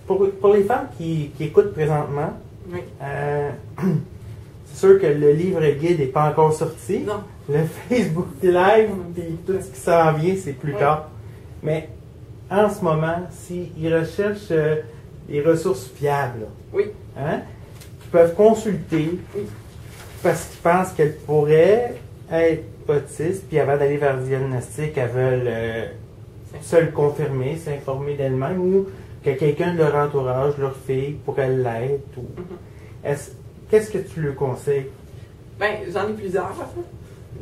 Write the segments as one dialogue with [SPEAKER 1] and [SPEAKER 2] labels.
[SPEAKER 1] pour les femmes qui écoutent présentement,
[SPEAKER 2] Oui.
[SPEAKER 1] C'est sûr que le livre guide n'est pas encore sorti.
[SPEAKER 2] Non.
[SPEAKER 1] Le Facebook Live, puis tout ce qui s'en vient, c'est plus tard. Mais en ce moment, s'ils recherchent des ressources fiables, là,
[SPEAKER 2] Oui.
[SPEAKER 1] hein, qu'ils peuvent consulter parce qu'ils pensent qu'elles pourraient être autistes, puis avant d'aller vers le diagnostic, elles veulent se le confirmer, s'informer d'elles-mêmes, ou que quelqu'un de leur entourage, leur fille, pourrait l'être. Qu'est-ce que tu leur conseilles?
[SPEAKER 2] Ben, j'en ai plusieurs.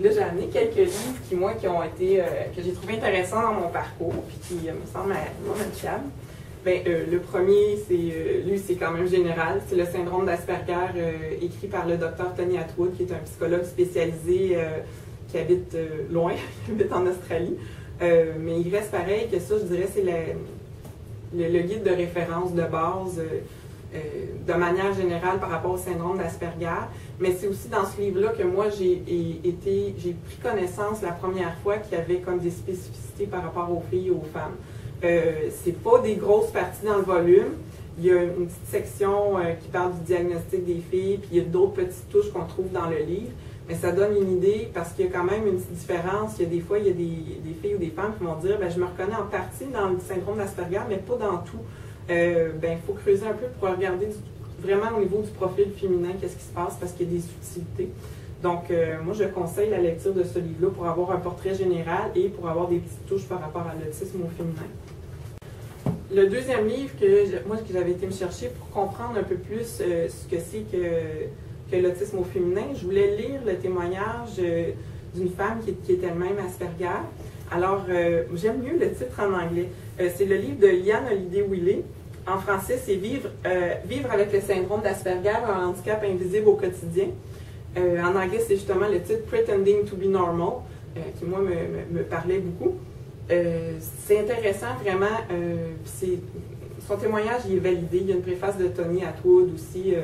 [SPEAKER 2] Là, j'ai amené quelques livres qui ont été, que j'ai trouvé intéressants dans mon parcours, puis qui me semblent non fiables. Ben, le premier, c'est quand même général. C'est le syndrome d'Asperger, écrit par le docteur Tony Attwood, qui est un psychologue spécialisé qui habite loin, qui habite en Australie. Mais il reste pareil que ça, je dirais, c'est le guide de référence de base de manière générale par rapport au syndrome d'Asperger. Mais c'est aussi dans ce livre-là que moi, j'ai pris connaissance la première fois qu'il y avait comme des spécificités par rapport aux filles et aux femmes. C'est pas des grosses parties dans le volume. Il y a une petite section qui parle du diagnostic des filles, puis il y a d'autres petites touches qu'on trouve dans le livre. Mais ça donne une idée parce qu'il y a quand même une petite différence. Il y a des fois, il y a des filles ou des femmes qui vont dire ben, je me reconnais en partie dans le syndrome d'Asperger, mais pas dans tout. Il faut creuser un peu pour regarder vraiment au niveau du profil féminin qu'est-ce qui se passe parce qu'il y a des subtilités. Donc, moi, je conseille la lecture de ce livre-là pour avoir un portrait général et pour avoir des petites touches par rapport à l'autisme au féminin. Le deuxième livre que j'avais été me chercher pour comprendre un peu plus ce que c'est que l'autisme au féminin, je voulais lire le témoignage d'une femme qui est elle-même Asperger. Alors, j'aime mieux le titre en anglais. C'est le livre de Liane Holliday-Willey. En français, c'est Vivre avec le syndrome d'Asperger, un handicap invisible au quotidien. En anglais, c'est justement le titre Pretending to be Normal, qui, moi, me parlait beaucoup. C'est intéressant, vraiment. Son témoignage il est validé. Il y a une préface de Tony Attwood aussi.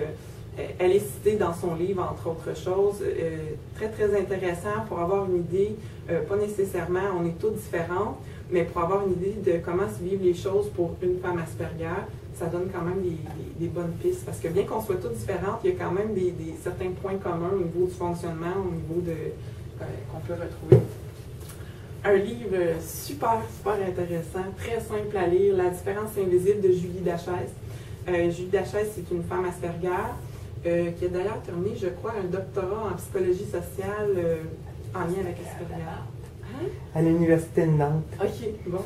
[SPEAKER 2] Elle est citée dans son livre, entre autres choses. Très, très intéressant pour avoir une idée. Pas nécessairement, on est toutes différentes, mais pour avoir une idée de comment se vivent les choses pour une femme Asperger, ça donne quand même des bonnes pistes. Parce que bien qu'on soit toutes différentes, il y a quand même certains points communs au niveau du fonctionnement, au niveau qu'on peut retrouver. Un livre super, super intéressant, très simple à lire, La différence invisible de Julie Dachès. Julie Dachès, c'est une femme Asperger qui a d'ailleurs terminé, je crois, un doctorat en psychologie sociale en lien avec Asperger. Hein?
[SPEAKER 1] À l'Université de Nantes.
[SPEAKER 2] OK, bon.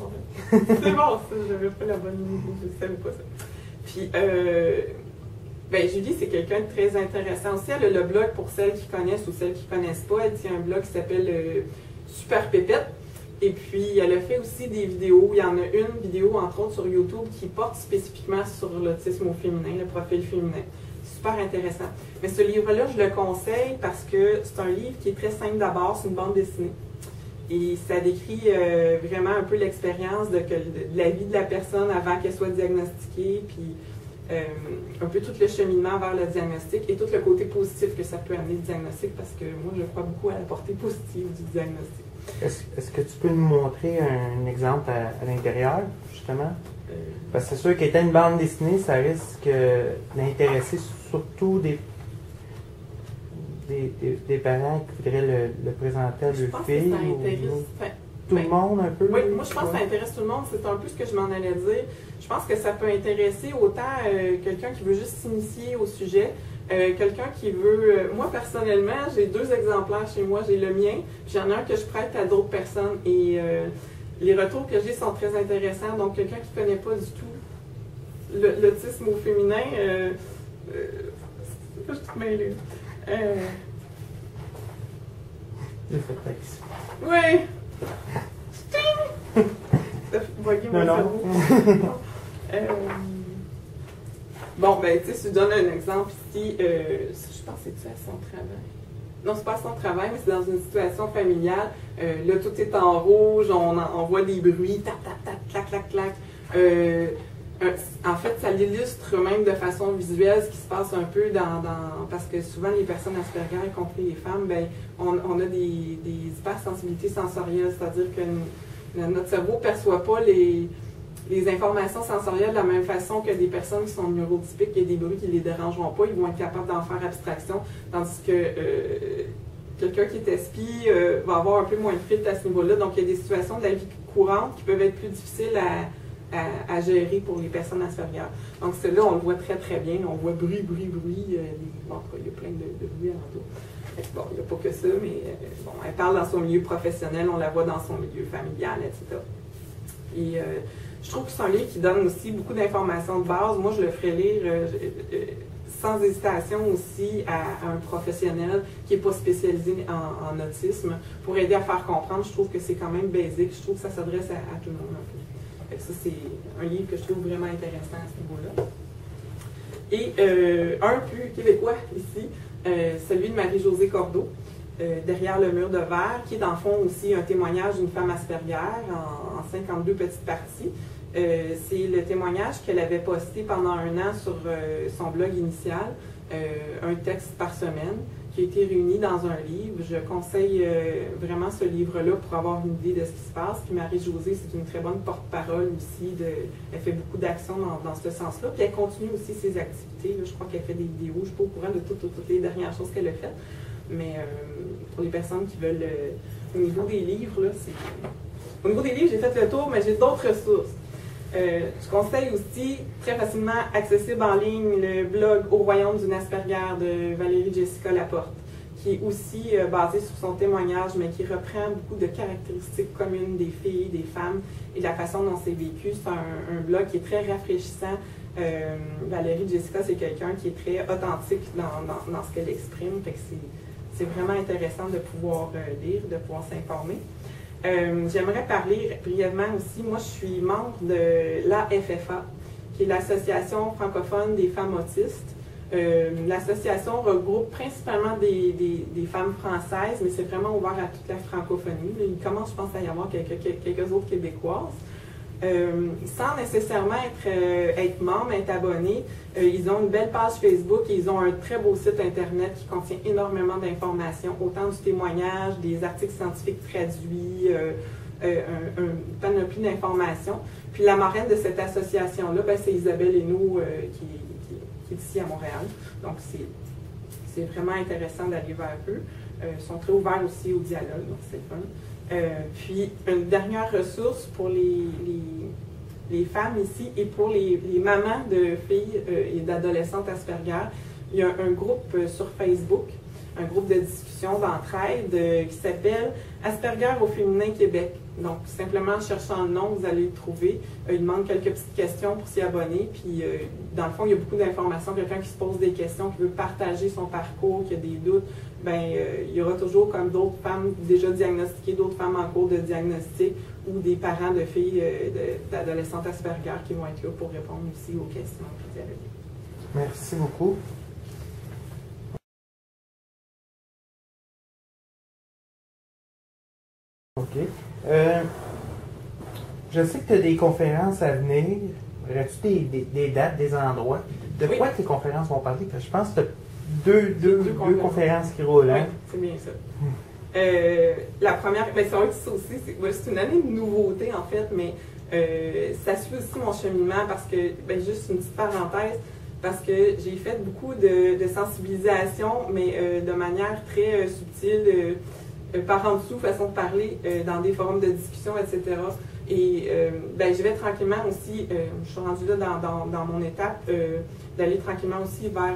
[SPEAKER 2] C'est bon, ça, je n'avais pas la bonne idée, je ne savais pas ça. Puis, Julie, c'est quelqu'un de très intéressant aussi. Elle a le blog pour celles qui connaissent ou celles qui ne connaissent pas. Elle tient un blog qui s'appelle Super Pépette. Et puis, elle a fait aussi des vidéos. Il y en a une vidéo, entre autres, sur YouTube qui porte spécifiquement sur l'autisme au féminin, le profil féminin. Super intéressant. Mais ce livre-là, je le conseille parce que c'est un livre qui est très simple d'abord, c'est une bande dessinée. Et ça décrit vraiment un peu l'expérience de la vie de la personne avant qu'elle soit diagnostiquée, puis un peu tout le cheminement vers le diagnostic et tout le côté positif que ça peut amener le diagnostic, parce que moi, je crois beaucoup à la portée positive du diagnostic.
[SPEAKER 1] Est-ce que tu peux nous montrer un exemple à l'intérieur, justement? Parce que c'est sûr qu'étant une bande dessinée, ça risque d'intéresser surtout des parents qui voudraient le présenter à leur fille. Tout le monde un peu?
[SPEAKER 2] Oui, moi je pense que ça intéresse tout le monde. C'est un peu ce que je m'en allais dire. Je pense que ça peut intéresser autant quelqu'un qui veut juste s'initier au sujet, quelqu'un qui veut... moi, personnellement, j'ai 2 exemplaires chez moi. J'ai le mien, puis j'en ai un que je prête à d'autres personnes. Et les retours que j'ai sont très intéressants. Donc, quelqu'un qui ne connaît pas du tout l'autisme au féminin... c'est pas je te mêle. Oui! Ça fait boguer mon cerveau. Bon, ben, tu sais, si je donne un exemple ici, je pense que c'est à son travail. Non, c'est pas à son travail, mais c'est dans une situation familiale. Là, tout est en rouge, on voit des bruits, tap, tap, tap, clac, clac, clac. En fait, ça l'illustre même de façon visuelle ce qui se passe un peu parce que souvent les personnes Asperger, y compris les femmes, ben, on a des hypersensibilités sensorielles, c'est-à-dire que notre cerveau ne perçoit pas les informations sensorielles de la même façon que des personnes qui sont neurotypiques, il y a des bruits qui ne les dérangeront pas, ils vont être capables d'en faire abstraction, tandis que quelqu'un qui est espi va avoir un peu moins de filtre à ce niveau-là. Donc, il y a des situations de la vie courante qui peuvent être plus difficiles à gérer pour les personnes Asperger. Donc, celui-là, on le voit très, très bien. On voit bruit, bruit, bruit. Bon, il y a plein de bruit alentour. Bon, il n'y a pas que ça, mais bon, elle parle dans son milieu professionnel, on la voit dans son milieu familial, etc. Et je trouve que c'est un livre qui donne aussi beaucoup d'informations de base. Moi, je le ferais lire sans hésitation aussi à un professionnel qui n'est pas spécialisé en autisme pour aider à faire comprendre. Je trouve que c'est quand même basique. Je trouve que ça s'adresse à tout le monde un peu. Fait que ça, c'est un livre que je trouve vraiment intéressant à ce niveau-là. Et un plus québécois ici, celui de Marie-Josée Cordeau, Derrière le mur de verre, qui est dans le fond aussi un témoignage d'une femme Asperger en 52 petites parties. C'est le témoignage qu'elle avait posté pendant un an sur son blog initial, un texte par semaine, qui a été réuni dans un livre. Je conseille vraiment ce livre-là pour avoir une idée de ce qui se passe. Puis Marie-Josée, c'est une très bonne porte-parole aussi. Elle fait beaucoup d'actions dans ce sens-là. Puis elle continue aussi ses activités. Là, je crois qu'elle fait des vidéos. Je ne suis pas au courant de toutes les dernières choses qu'elle a faites. Mais pour les personnes qui veulent... au niveau des livres, là, au niveau des livres, j'ai fait le tour, mais j'ai d'autres ressources. Je conseille aussi, très facilement accessible en ligne, le blog Au royaume d'une Asperger de Valérie Jessica Laporte, qui est aussi basé sur son témoignage, mais qui reprend beaucoup de caractéristiques communes des filles, des femmes, et de la façon dont c'est vécu. C'est un blog qui est très rafraîchissant. Valérie Jessica, c'est quelqu'un qui est très authentique dans ce qu'elle exprime. Fait que c'est vraiment intéressant de pouvoir lire, de pouvoir s'informer. J'aimerais parler brièvement aussi, moi je suis membre de l'AFFA, qui est l'Association francophone des femmes autistes. L'association regroupe principalement des femmes françaises, mais c'est vraiment ouvert à toute la francophonie. Il commence, je pense, à y avoir quelques autres québécoises. Sans nécessairement être membre, être abonné, ils ont une belle page Facebook et ils ont un très beau site internet qui contient énormément d'informations, autant du témoignage, des articles scientifiques traduits, une panoplie d'informations. Puis la marraine de cette association-là, ben, c'est Isabelle Hainaut qui est ici à Montréal. Donc c'est vraiment intéressant d'aller vers eux. Ils sont très ouverts aussi au dialogue, donc c'est fun. Puis, une dernière ressource pour les femmes ici et pour les mamans de filles et d'adolescentes Asperger, il y a un groupe sur Facebook, un groupe de discussion, d'entraide qui s'appelle Asperger au féminin Québec. Donc, simplement en cherchant le nom, vous allez le trouver. Il demande quelques petites questions pour s'y abonner. Puis, dans le fond, il y a beaucoup d'informations. Quelqu'un qui se pose des questions, qui veut partager son parcours, qui a des doutes, ben, il y aura toujours comme d'autres femmes déjà diagnostiquées, d'autres femmes en cours de diagnostic ou des parents de filles d'adolescentes Asperger qui vont être là pour répondre aussi aux questions.
[SPEAKER 1] Merci beaucoup. OK. Je sais que tu as des conférences à venir. Aurais-tu des dates, des endroits? De quoi tes conférences vont parler? Parce que je pense que tu as deux conférences qui roulent. Hein?
[SPEAKER 2] Oui, c'est bien ça. La première, mais c'est vrai que ça aussi, c'est une année de nouveauté en fait, mais ça suit aussi mon cheminement parce que, ben, juste une petite parenthèse, parce que j'ai fait beaucoup de sensibilisation, mais de manière très subtile, par en dessous, façon de parler, dans des forums de discussion, etc. Et ben, je vais tranquillement aussi, je suis rendue là dans mon étape, d'aller tranquillement aussi vers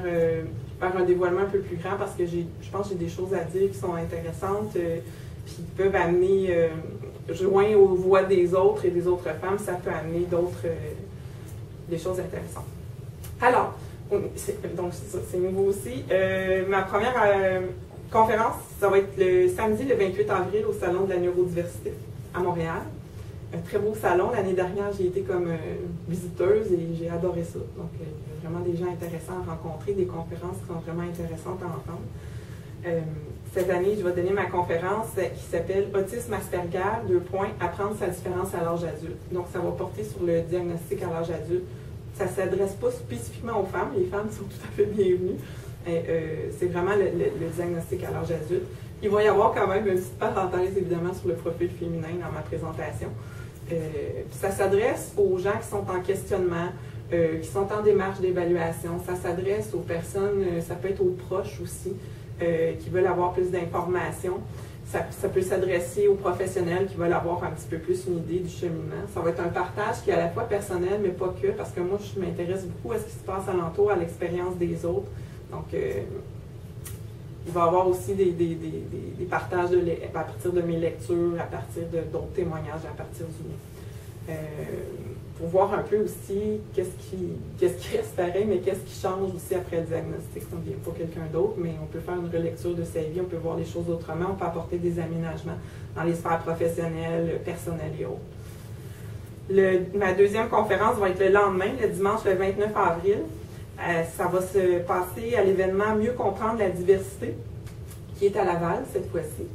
[SPEAKER 2] un dévoilement un peu plus grand parce que je pense que j'ai des choses à dire qui sont intéressantes puis qui peuvent amener, joint aux voix des autres et des autres femmes, ça peut amener des choses intéressantes. Alors, donc c'est nouveau aussi. Ma première conférence, ça va être le samedi le 28 avril au Salon de la neurodiversité à Montréal. Un très beau salon. L'année dernière, j'ai été comme visiteuse et j'ai adoré ça. Donc, il y a vraiment des gens intéressants à rencontrer, des conférences qui sont vraiment intéressantes à entendre. Cette année, je vais donner ma conférence qui s'appelle « Autisme Asperger, : apprendre sa différence à l'âge adulte ». Donc, ça va porter sur le diagnostic à l'âge adulte. Ça ne s'adresse pas spécifiquement aux femmes. Les femmes sont tout à fait bienvenues. C'est vraiment le diagnostic à l'âge adulte. Il va y avoir quand même une petite parenthèse, évidemment, sur le profil féminin dans ma présentation. Ça s'adresse aux gens qui sont en questionnement, qui sont en démarche d'évaluation. Ça s'adresse aux personnes, ça peut être aux proches aussi, qui veulent avoir plus d'informations. Ça peut s'adresser aux professionnels qui veulent avoir un petit peu plus une idée du cheminement. Ça va être un partage qui est à la fois personnel, mais pas que, parce que moi, je m'intéresse beaucoup à ce qui se passe alentour, à l'expérience des autres. Donc, il va y avoir aussi des partages à partir de mes lectures, à partir d'autres témoignages, à partir du mien. Pour voir un peu aussi qu'est-ce qui reste pareil, mais qu'est-ce qui change aussi après le diagnostic. On ne devient pas quelqu'un d'autre, mais on peut faire une relecture de sa vie, on peut voir les choses autrement, on peut apporter des aménagements dans les sphères professionnelles, personnelles et autres. Ma deuxième conférence va être le lendemain, le dimanche le 29 avril. Ça va se passer à l'événement Mieux comprendre la diversité, qui est à Laval cette fois-ci.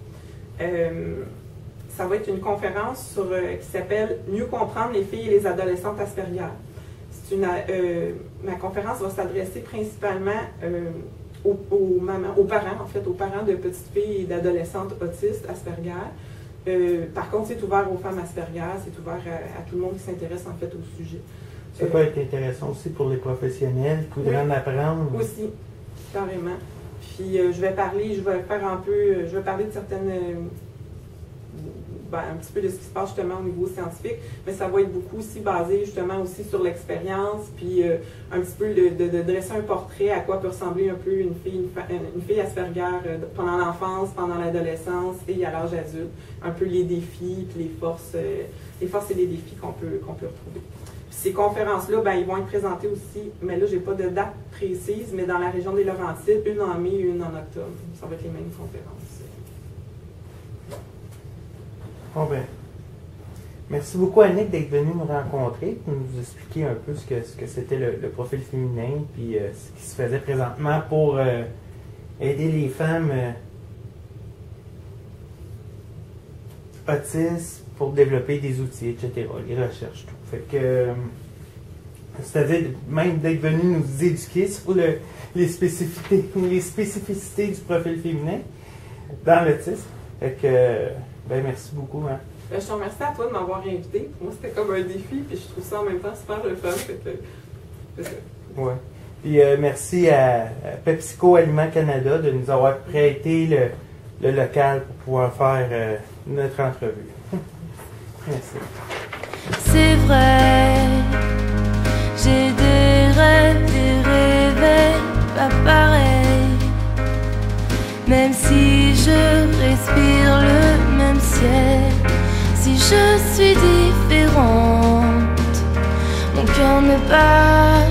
[SPEAKER 2] Ça va être une conférence qui s'appelle « Mieux comprendre les filles et les adolescentes Asperger ». Ma conférence va s'adresser principalement aux parents, en fait, aux parents de petites filles et d'adolescentes autistes Asperger. Par contre, c'est ouvert aux femmes Asperger, c'est ouvert à tout le monde qui s'intéresse en fait au sujet.
[SPEAKER 1] Ça peut être intéressant aussi pour les professionnels qui voudraient en apprendre.
[SPEAKER 2] Aussi, carrément. Puis je vais parler de certaines... un petit peu de ce qui se passe justement au niveau scientifique, mais ça va être beaucoup aussi basé justement aussi sur l'expérience, puis un petit peu de dresser un portrait à quoi peut ressembler un peu une fille Asperger pendant l'enfance, pendant l'adolescence et à l'âge adulte. Un peu les défis, puis les forces et les défis qu'on peut retrouver. Puis ces conférences-là, ils vont être présentées aussi, mais là, j'ai pas de date précise, mais dans la région des Laurentides, une en mai et une en octobre. Ça va être les mêmes conférences.
[SPEAKER 1] Bon merci beaucoup Annick d'être venue nous rencontrer, pour nous expliquer un peu ce que c'était le profil féminin, puis ce qui se faisait présentement pour aider les femmes autistes pour développer des outils, etc., les recherches, tout. Fait que, c'est-à-dire même d'être venu nous éduquer sur les spécificités du profil féminin dans l'autisme. Fait que, merci beaucoup. Hein.
[SPEAKER 2] Je te remercie à toi de m'avoir invité. Pour moi, c'était comme un défi, puis je trouve ça en même temps super le fun.
[SPEAKER 1] Ouais. Puis merci à PepsiCo Aliments Canada de nous avoir prêté le local pour pouvoir faire notre entrevue. Merci.
[SPEAKER 3] C'est vrai, j'ai des rêves, des réveils pas pareils. Même si je respire le même ciel, si je suis différente, mon cœur ne bat